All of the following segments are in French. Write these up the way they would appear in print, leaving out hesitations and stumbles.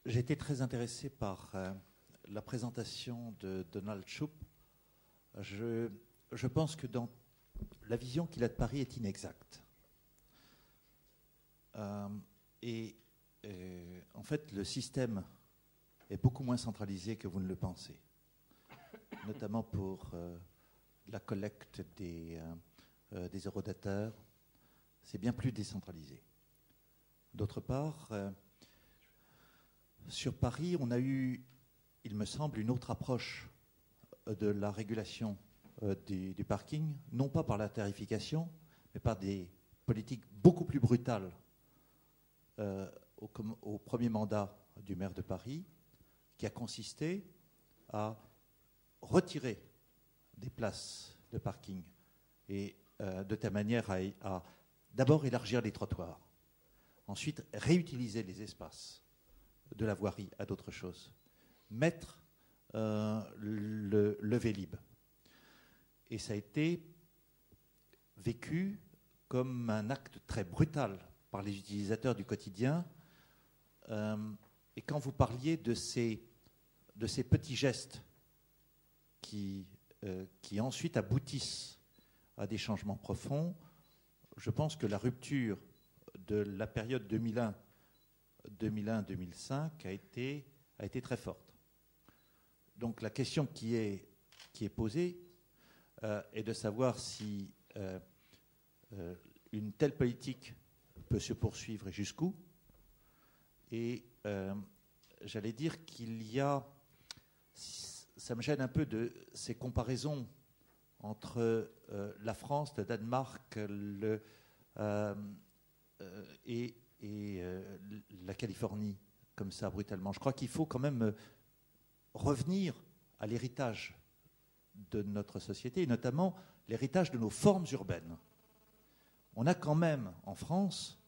J'ai été très intéressé par la présentation de Donald Shoup. Je pense que dans la vision qu'il a de Paris est inexacte. En fait, le système est beaucoup moins centralisé que vous ne le pensez, notamment pour la collecte des eurodateurs. C'est bien plus décentralisé. D'autre part, sur Paris, on a eu, il me semble, une autre approche de la régulation du parking, non pas par la tarification, mais par des politiques beaucoup plus brutales au premier mandat du maire de Paris, qui a consisté à retirer des places de parking et de telle manière à d'abord élargir les trottoirs, ensuite réutiliser les espaces de la voirie à d'autres choses, mettre le Vélib. Et ça a été vécu comme un acte très brutal par les utilisateurs du quotidien. Et quand vous parliez de ces petits gestes qui ensuite aboutissent à des changements profonds, je pense que la rupture de la période 2001-2005 a été très forte. Donc la question qui est posée est de savoir si une telle politique peut se poursuivre et jusqu'où. Et j'allais dire qu'il y a, ça me gêne un peu de ces comparaisons entre la France, le Danemark et la Californie, comme ça, brutalement. Je crois qu'il faut quand même revenir à l'héritage de notre société, et notamment l'héritage de nos formes urbaines. On a quand même, en France,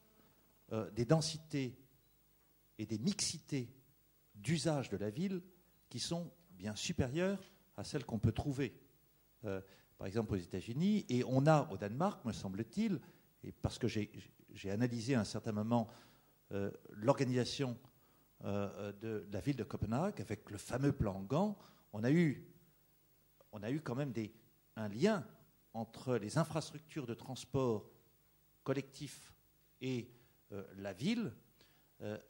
des densités et des mixités d'usage de la ville qui sont bien supérieures à celles qu'on peut trouver, par exemple, aux États-Unis. Et on a, au Danemark, me semble-t-il, et parce que j'ai analysé à un certain moment l'organisation de la ville de Copenhague avec le fameux plan Gand, on a eu quand même un lien entre les infrastructures de transport collectif et la ville,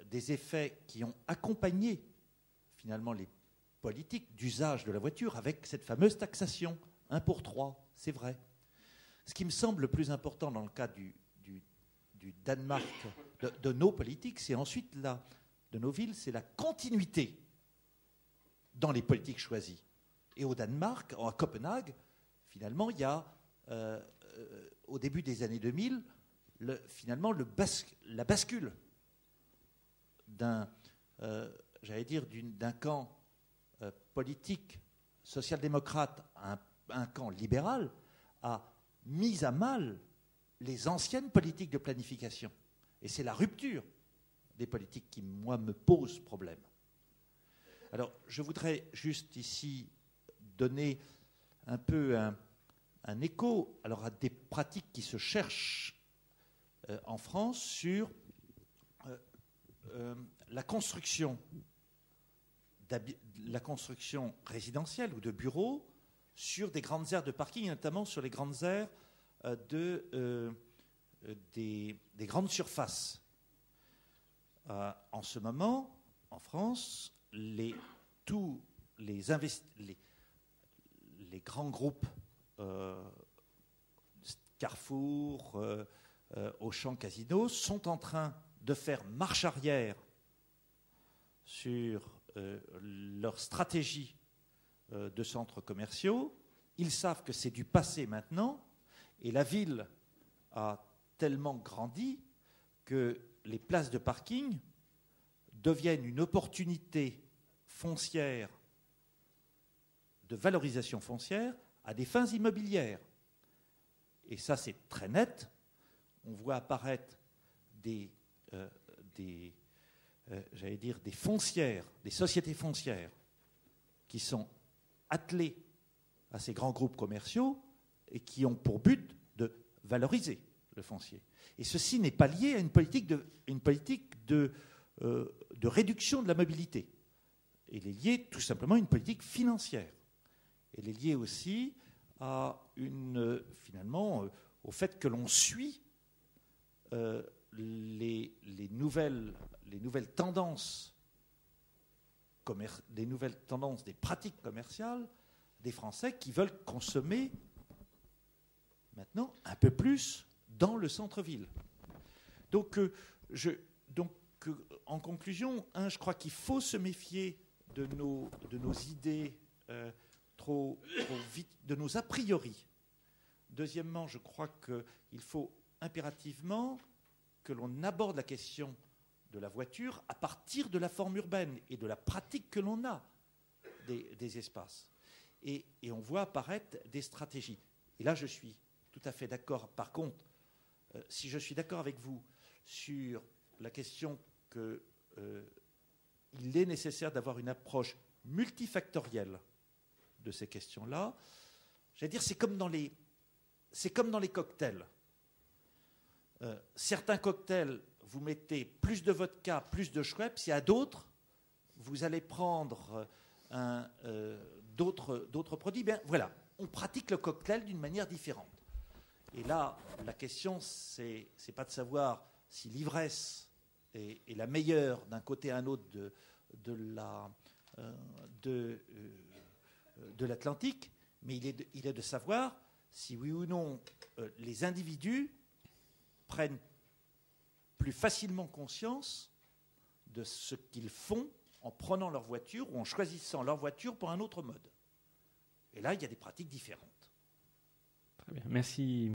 des effets qui ont accompagné finalement les politiques d'usage de la voiture avec cette fameuse taxation 1 pour 3, c'est vrai. Ce qui me semble le plus important dans le cas du Danemark, de nos politiques, c'est ensuite de nos villes, c'est la continuité dans les politiques choisies. Et au Danemark, à Copenhague, finalement, il y a, au début des années 2000, la bascule d'un camp politique social-démocrate à un camp libéral, a mis à mal les anciennes politiques de planification. Et c'est la rupture des politiques qui, moi, me pose problème. Alors, je voudrais juste ici donner un peu un écho à des pratiques qui se cherchent en France sur la construction résidentielle ou de bureaux sur des grandes aires de parking, notamment sur les grandes aires des grandes surfaces. En ce moment, en France, tous les grands groupes, Carrefour, Auchan, Casino, sont en train de faire marche arrière sur leur stratégie de centres commerciaux. Ils savent que c'est du passé maintenant, et la ville a tellement grandi que les places de parking deviennent une opportunité foncière, de valorisation foncière, à des fins immobilières. Et ça, c'est très net. On voit apparaître des foncières, des sociétés foncières qui sont attelées à ces grands groupes commerciaux et qui ont pour but de valoriser le foncier. Et ceci n'est pas lié à une politique de réduction de la mobilité. Il est lié tout simplement à une politique financière. Il est lié aussi à finalement au fait que l'on suit les nouvelles tendances des pratiques commerciales des Français qui veulent consommer maintenant un peu plus dans le centre-ville. Donc, en conclusion, je crois qu'il faut se méfier de nos idées trop vite, de nos a priori. Deuxièmement, je crois qu'il faut impérativement que l'on aborde la question de la voiture à partir de la forme urbaine et de la pratique que l'on a des espaces. Et on voit apparaître des stratégies. Et là, je suis tout à fait d'accord. Par contre, si je suis d'accord avec vous sur la question qu'il est nécessaire d'avoir une approche multifactorielle de ces questions-là, j'allais dire, c'est comme dans les cocktails. Certains cocktails, vous mettez plus de vodka, plus de Schweppes, et à d'autres, vous allez prendre d'autres produits. Bien, voilà, on pratique le cocktail d'une manière différente. Et là, la question, c'est pas de savoir si l'ivresse est la meilleure d'un côté à un autre de l'Atlantique, mais il est de savoir si oui ou non les individus prennent plus facilement conscience de ce qu'ils font en prenant leur voiture ou en choisissant leur voiture pour un autre mode. Et là, il y a des pratiques différentes. Très bien, merci.